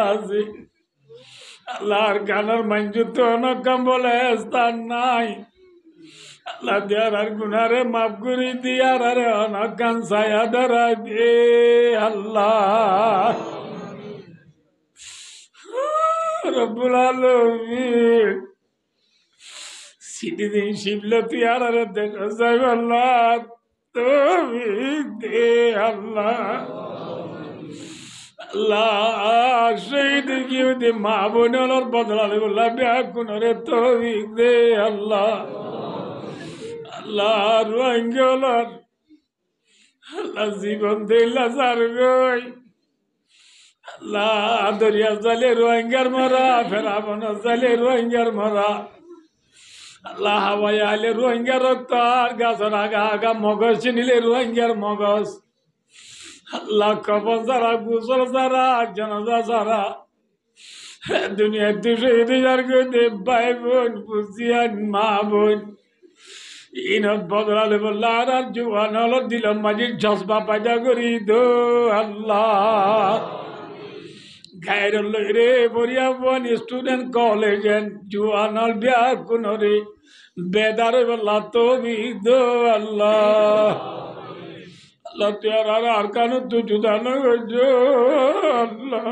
আছে আল্লাহর কানের মঞ্জুত অনকম বলে স্থান নাই আল্লাহ দেয়ার আর গুনারে মাফ করি দিয়ার আর অনকান ছায়া ধরা দে আল্লাহ রব্বুল আলামিন সিটি দিন শিবলতি আর দেখা যায় আল্লাহ তুমি দে আল্লাহ আল্লাহ শহীদ কি মা বোনের বদলালে বললাম ব্যাকুনরে তৌফিক দে আল্লাহ আল্লাহ রোহিঙ্গার আল্লাহ জীবন দিল্লা সার গই আল্লাহ দরিয়া জালে রোহিঙ্গার মরা ফেরাবন জালে রোহিঙ্গার মরা আল্লাহ হাওয়াই আলে রোহিঙ্গার রক্ত আর গাছের আগা আগা মগজ চিনিলে রোহিঙ্গার মগজ আল্লাহ কবর যারা গুসল যারা জানাজা যারা দুনিয়ার 200,000 ভাই বোন বুঝিয়ান মা বোন ইনত বদলালে বললা আর জুয়ান হলো দিলাম মাঝির জজবা পায়দা করি দো আল্লাহ গায়ের রে বরিয়া বোন স্টুডেন্ট কলেজ জুয়ান হল বিয়া কোনরে বেদার বললা তো দো আল্লাহ আল্লাহ তেয়ার আর কানু তু জুদা নজো আল্লাহ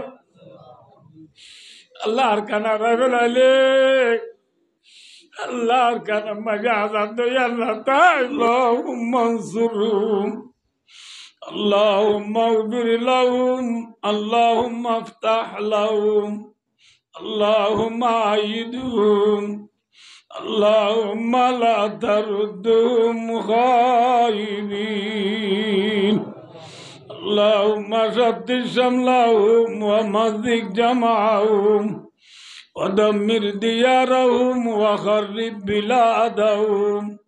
আল্লাহ আর কানা রাবেলালে আল্লাহ আর কানা মাঝে আজাদ দই আল্লাহ তাই মনসুরুম اللهم اغفر لهم اللهم افتح لهم اللهم أيدهم اللهم لا تردهم خائبين اللهم شتت شملهم ومزق جمعهم ودمر ديارهم وخرب بلادهم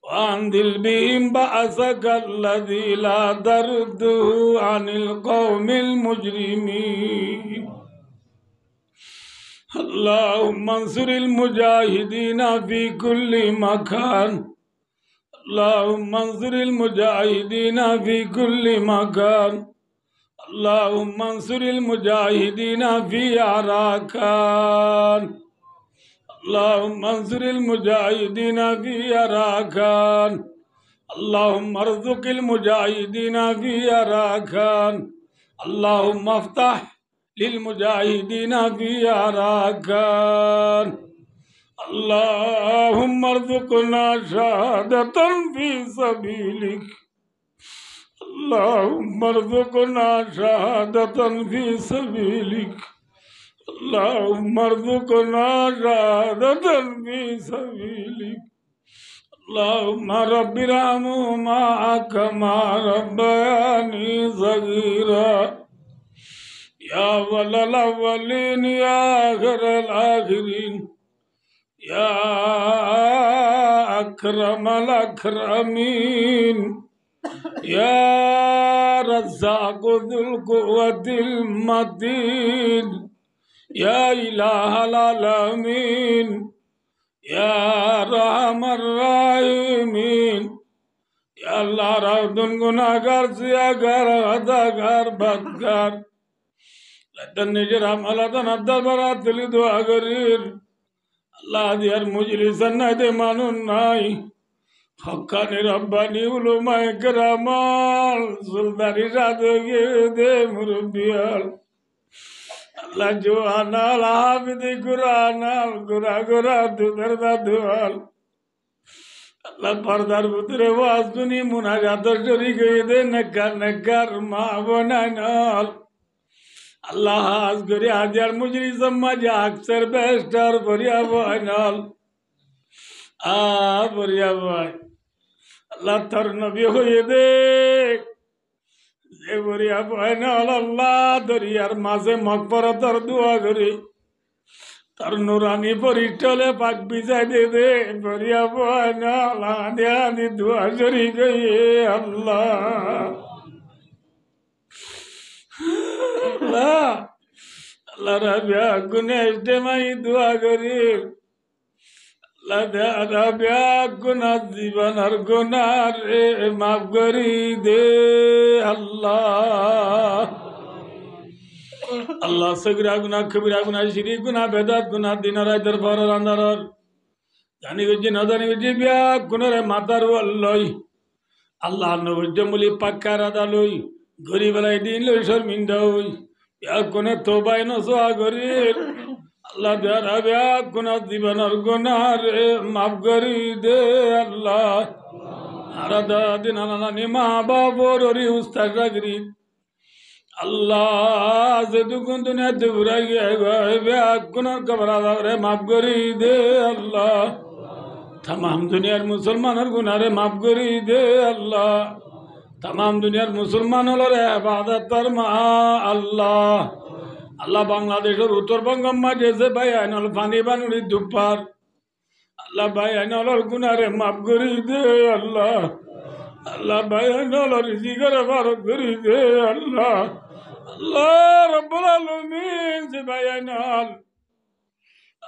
وأنزل بهم بأسك الذي لا ترده عن القوم المجرمين اللهم انصر المجاهدين في كل مكان اللهم انصر المجاهدين في كل مكان اللهم انصر المجاهدين في عراكان اللهم انصر المجاهدين في عراكان اللهم ارزق المجاهدين في عراكان اللهم افتح للمجاهدين في عراكان اللهم ارزقنا شهادة في سبيلك اللهم ارزقنا شهادة في سبيلك اللهم ارزقنا شهادة في سبيلك اللهم رب ارحمهما كما ربياني صغيرا يا أول الأولين يا آخر الآخرين يا أكرم الأكرمين يا رزاق ذو القوة المتين يا إله العالمين يا أرحم الراحمين يا الله রাউদুন গুনাহগার জিয়াগার আদাগার বদগার লদন নিজের আমলাদান দরবারে তুলি দোয়া করির আল্লাহ দিয়ার মুজলিসান নাইতে মানুন নাই হক্কানি রব্বানি উলুমায়ে কেরামাল সুলতানি সাদগে দে মুরব্বিয়াল আল্লাহ জোয়ানাল হাফিদি কুরআনাল গুরা গুরা দুধের দাদুয়াল আল্লাহ পর্দার ভিতরে ওয়াজ শুনি মুনাজাত শরীক হয়ে দে নেককার নেককার মা বোনাইনাল আল্লাহ আজ করে হাজার মুজরিস মাঝে আকসার বেস্টার বরিয়া বয়নাল বরিয়া বয় আল্লাহ তোর নবী হয়ে দে বরিয়া বয়নাল আল্লাহ দরিয়ার মাঝে মকবরতর দোয়া করি তোর নুরানি পরিচলে পাক বিজাই দে দে বরিয়া বয়নাল আদি আদি দোয়া শরীক হয়ে আল্লাহ আল্লাহ আল্লাহ রাবিয়া গুনে ইজতেমাই দোয়া করি আল্লাহ রাবিয়া গুনাহ জীবনের গুনাহ রে মাফ করি দে আল্লাহ আল্লাহ সগিরা গুনা কবিরা গুনা শিরিক গুনা বেদাত গুনা দিন রাতের পরের আন্ধারর জানি গজি না জানি গজি বিয়া গুণরে মাতার লই আল্লাহ নবজমুলি পাক্কা রাদা লই গরিবেলাই দিন লই শর্মিন্দা হই বিয়া কোনে তোবাই নসোয়া গরিব আল্লাহ দেয়ারা বিয়া গুনা জীবনের গুনারে মাফ করি দে আল্লাহ আরাদা দিন নানি মা বাবর উস্তাদ রাগরি আল্লাহ যেটুকুন দুনিয়াতে ঘুরাই গিয়ে গুনার কবরাদারে মাফ করি দে আল্লাহ तमाम दुनियार मुसलमानर गुनारे माफ करी दे अल्लाह तमाम दुनियार मुसलमानर इबादत फरमा अल्लाह अल्लाह बांग्लादेशर उत्तरबंग माঝে যে ভাই আইনল পানি বানুড়ি দুপার আল্লাহ ভাই আইনলর গুনারে মাফ করি দে আল্লাহ আল্লাহ ভাই আইনলর রিজিকের বারত করি দে আল্লাহ আল্লাহ রব্বুল আলামিন যে ভাই আইনল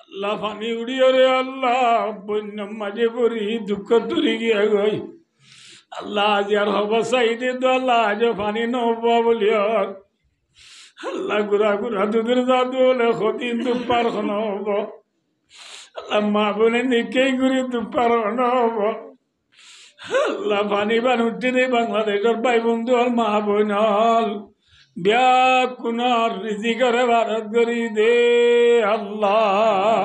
আল্লাহ পানি উড়িয়ে রে আল্লাহ বন্যম মাঝে পড়ি দুঃখ তুরি গিয়া গই আল্লাহ আজ আর হব সাইডে তো আল্লাহ আজ পানি নব বলিয়ার আল্লাহ গুড়া গুড়া দুধের জাদু হলে ক্ষতি দুপার খন হব আল্লাহ মা বোনে নিকেই ঘুরি দুপার খন হব আল্লাহ পানি বান উঠতে দে বাংলাদেশের ভাই বন্ধু হল মা বোন হল বিয়া কুনার রিজিকের বারত করি দে আল্লাহ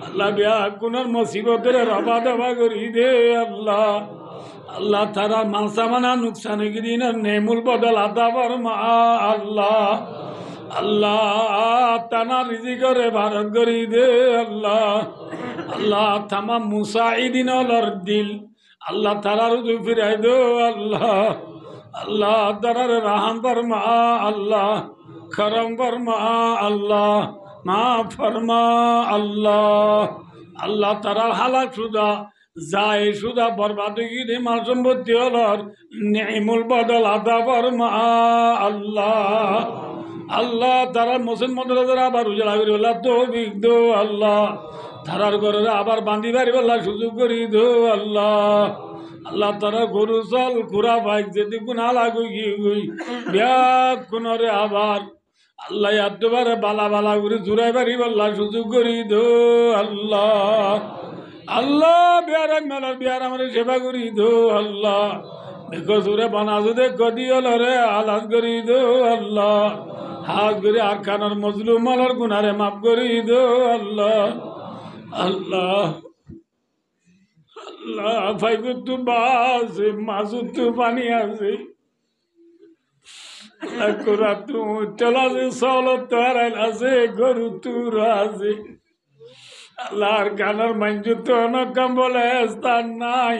আল্লাহ বিয়া কুনার মুসিবতের রবা দবা করি দে আল্লাহ আল্লাহ তারা মানসামানা নুকসান গিরিন নেমুল বদল আদা ফরমা আল্লাহ আল্লাহ তানা রিজিকের বারত করি দে আল্লাহ আল্লাহ তামাম মুসাইদিন অলর দিল আল্লাহ তারার ফিরাই দো আল্লাহ अल्लाह दरर रहम फरमा अल्लाह करम फरमा अल्लाह माफ फरमा अल्लाह अल्लाह तरह हालात शुदा जाए शुदा बर्बादगी रे माल संपत्ति अलर नेमुल बदल अदा फरमा अल्लाह अल्लाह तरह मुसलमान दरा आबार उजला करी अल्लाह तौफिक दो अल्लाह तारार घरे आबार बांधी बारी अल्लाह सुযোগ करी दो अल्लाह अल्लाह तारा गरु चल घुरा বাইক যদি গুনা লাগু গই বিয়া কোনরে আবার আল্লাহ এতবারে বালা বালা করে জুরাই বাড়ি আল্লাহ সুযোগ করি দো আল্লাহ আল্লাহ বিয়ার মেলার বিয়ার আমার সেবা করি দো আল্লাহ দেখো জুরে বানাজু দে গদি হলরে আলাদ করি দো আল্লাহ হাত করে আর খানার মজলুম মালার গুনারে মাফ করি দো আল্লাহ আল্লাহ আল্লাহ ফাইগুতু বাস মাসুতু পানি আছে কোরা তু চলা যে সলত তারাইল আছে গরু তুর আছে আল্লাহর গানার মঞ্জু তো অনকম বলে স্থান নাই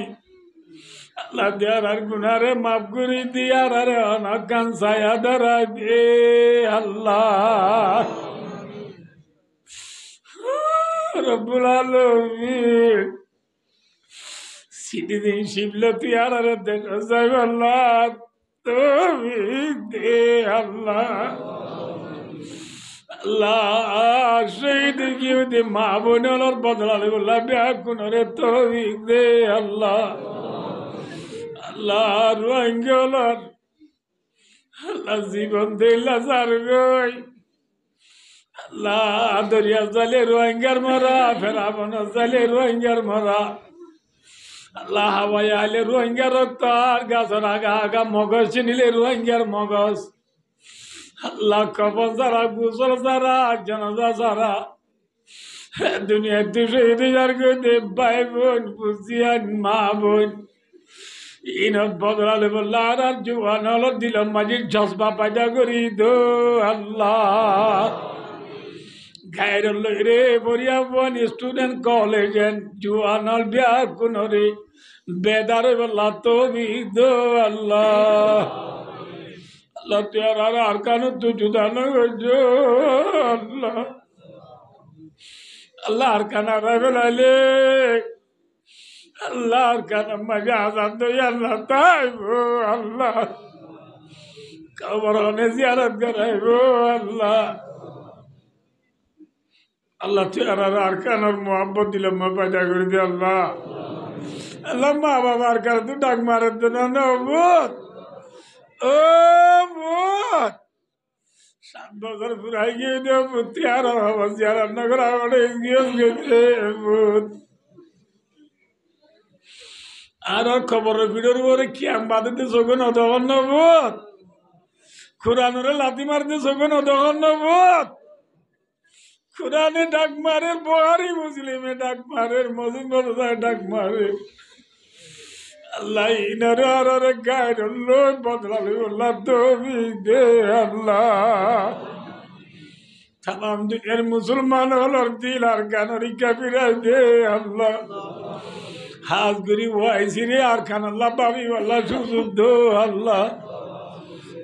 আল্লাহ দেয়ার আর গুনারে মাফ করি দিয়ার আরে অনকান ছায়া ধরা দে আল্লাহ রব্বুল আলামিন সিটি দিন শিবলতি আর দেখা যাবে আল্লাহ তুমি দে আল্লাহ আল্লাহ শহীদ গিয়ে দে মা বোনের বদলালে বললা বিয়া কোনরে তুমি দে আল্লাহ আল্লাহ রোহিঙ্গলর আল্লাহ জীবন দিল্লা সার গই আল্লাহ দরিয়া জালে রোহিঙ্গার মরা ফেরাবন জালে রোহিঙ্গার মরা আল্লাহ হাওয়ায় আলে রোহিঙ্গার রক্ত আর গাছের আগা আগা মগজ চিনিলে রোহিঙ্গার মগজ আল্লাহ কবর যারা গুসল যারা জানাজা যারা দুনিয়ার দুশো যার দে ভাই বোন বুঝিয়ান মা বোন ইনত বদলালে বললা আর জুয়ান হল দিলাম মাঝির জজবা পায়দা করি দো আল্লাহ গায়ের রে বরিয়া বোন স্টুডেন্ট কলেজ জুয়ানল বিয়া কোনরে বেদার বললা তুমি দো আল্লাহ আল্লাহ তেরার আর কানো তু জুদা নগো আল্লাহ আল্লাহ আর কানা রাবেলালে আল্লাহ আর কানা মজা আজাদ দো আল্লাহ তাইবো আল্লাহ কবর হনে জিয়ারত করাইবো আল্লাহ আল্লাহ তেরার আর কানার মোহাব্বত দিলাম মা পয়দা করে দে আল্লাহ আল্লাহ মা বাবার কার তু ডাক মারার জন্য নবুত ও বুত 7 বছর পুরাই গিয়ে দেব পুত্রি আর অবস্থা রান্না করা আমার গেছে আর খবরের ভিডিওর পরে ক্যাম বাঁধতে চোখে নদগণ নবত কোরআনের লাথি মারতে চোখে নদগণ নবত কোরআনে ডাক মারে বহারি মুসলিমে ডাক মারে মজিদ বলতায় ডাক মারে আল্লাহ ইনারে আর গায়ের লোক বদলালে আল্লাহ তুমি দে আল্লাহ তাম দুনিয়ার মুসলমান হলর দিল আর গানরি কাফিরাই দে আল্লাহ হাত গরি ওয়াইছি রে আর খান আল্লাহ পাবি আল্লাহ সুযোগ দো আল্লাহ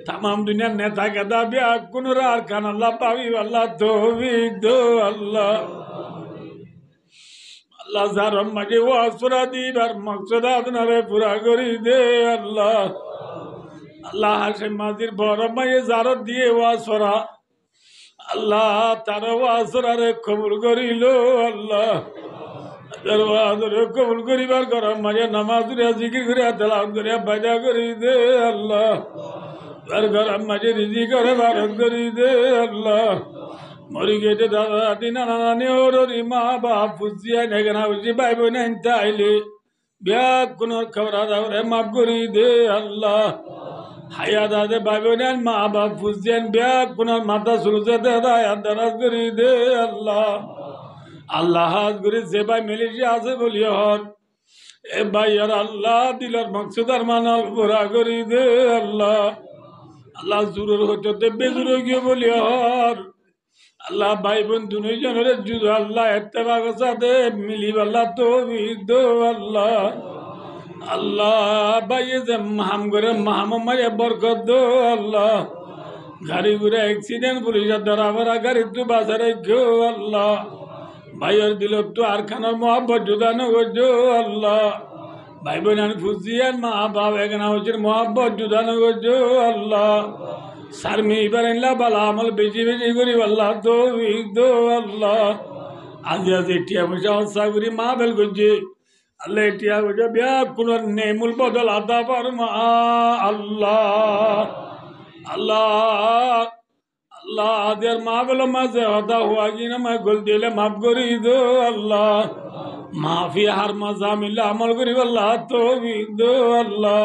তাম দুনিয়ার নেতা গেদা বিয়া কোন আর খান আল্লাহ পাবি আল্লাহ তৌফিক দো আল্লাহ আল্লাহ যার মাঝে ওয়াসরা দিবার মকসদ আপনারে পুরা করি দে আল্লাহ আল্লাহ হাসে মাজির বড় মায়ে যার দিয়ে ওয়াসরা আল্লাহ তার ওয়াসরারে কবুল করিল আল্লাহ কবুল করিবার গরম মাঝে নামাজ জিকির করিয়া তেলাওয়াত করিয়া বাজা করি দে আল্লাহ গরম মাঝে রিজি করে বারত করি দে আল্লাহ মরি গেছে দাদা দাদি নানা নানি ওরি মা বাপ পুষিয়া নেগেনা বুঝি ভাই বোন আইলে বিয়া কোন খবর দাওরে মাফ করি দে আল্লাহ হায়া দাদে ভাই বোন মা বাপ পুষিয়ান বিয়া কোন মাথা সুরজে দাদা দারাজ করি দে আল্লাহ আল্লাহ হাত করে যে ভাই মিলিশিয়া আছে বলি হর এ ভাই আর আল্লাহ দিলার মকসুদার মানাল পুরা করি দে আল্লাহ আল্লাহ জুরুর হতে বেজুর গিয়ে বলি হর আল্লাহ ভাই বোন দুজনের যুদ্ধ আল্লাহ এত্তেবাগ সাথে মিলি আল্লাহ তৌফিক দো আল্লাহ আল্লাহ ভাই যে মাহাম করে মাহামারে বরকত দো আল্লাহ গাড়ি ঘুরে অ্যাক্সিডেন্ট পুলিশের দ্বারা ভরা গাড়ি তো বাজারে গো আল্লাহ ভাইয়ের দিল তো আর খানার মহাব্বত জুদানো গো আল্লাহ ভাই বোন ফুসিয়ান মা বাপ এখানে হচ্ছে মহাব্বত জুদানো গো আল্লাহ সারমি ইবারাইল্লাহ বালা আমল বেশি বেশি করি আল্লাহ তৌফিক দো আল্লাহ আজি আজি টিয়া পয়সা হসা করি মা বেল করছে আল্লাহ টিয়া পয়সা বিয়া কোন নেমুল বদল আদা পারমা আল্লাহ আল্লাহ আল্লাহ আদের মা বেল মাঝে হদা হুয়া কিনা মা গোল দিলে মাফ করি দো আল্লাহ মাফি হার মাজা মিলে আমল করি আল্লাহ তৌফিক দো আল্লাহ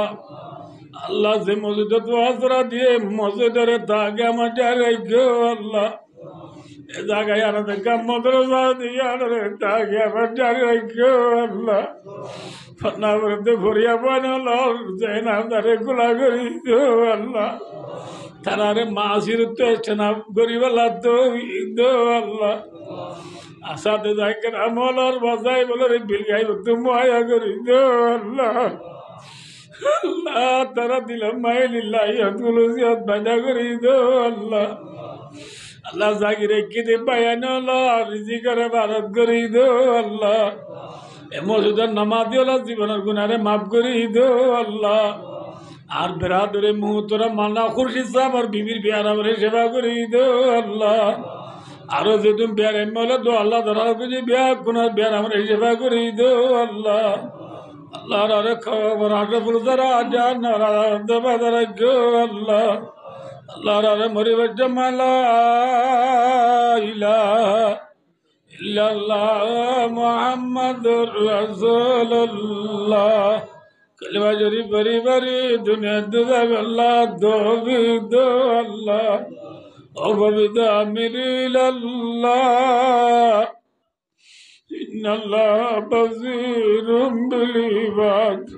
আল্লাহ যে মসজিদে তো হাজরা দিয়ে মসজিদের তাকে আমার জায়গায় আল্লাহ এ জায়গায় আর দেখা মদ্রসা দিয়ে তাকে আমার জায়গায় আল্লাহ ফনা করতে ভরিয়া বানাল না তারে গোলা করি আল্লাহ তারারে মাসির তো এসছে না গরিব আল্লাহ তো আল্লাহ আসাতে যাই কেন আমলার বাজাই বলে বিল গাই তুমি মায়া করি আল্লাহ আল্লাহ তারা দিলাম মাইলিল্লাহ বাজা করি দো আল্লাহ আল্লাহ জাগি রেখে দে বায়ান রিজি করে ভারত করি দো আল্লাহ এ মসজিদের নামাজ দিওলা জীবনের গুণারে মাফ করি দো আল্লাহ আর বেড়াদরে মুহূর্তরা মানা খুরশিদ সাহেব আর বিবির বিয়ার আমার সেবা করি দো আল্লাহ আরো যে তুমি বিয়ার এমলে দো আল্লাহ ধরা যে বিয়া গুনার বিয়ার আমার সেবা করি দো আল্লাহ আল্লাহ রে খবর আশরাফুল যারা জান বাজারে গো আল্লাহ আল্লাহ রে মরি বাজ্জামালা ইলাহা ইল্লাল্লাহ মুহাম্মাদুর রাসূলুল্লাহ কলিমা জরি বরি বরি দুনিয়া দুজাব আল্লাহ তৌফিক দো আল্লাহ ও ববিদা আমিরিল্লাহ إن الله بصير بالعباد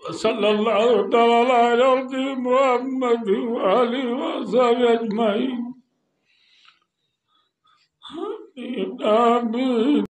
وصلى الله تعالى على محمد وآله وصحبه أجمعين آمين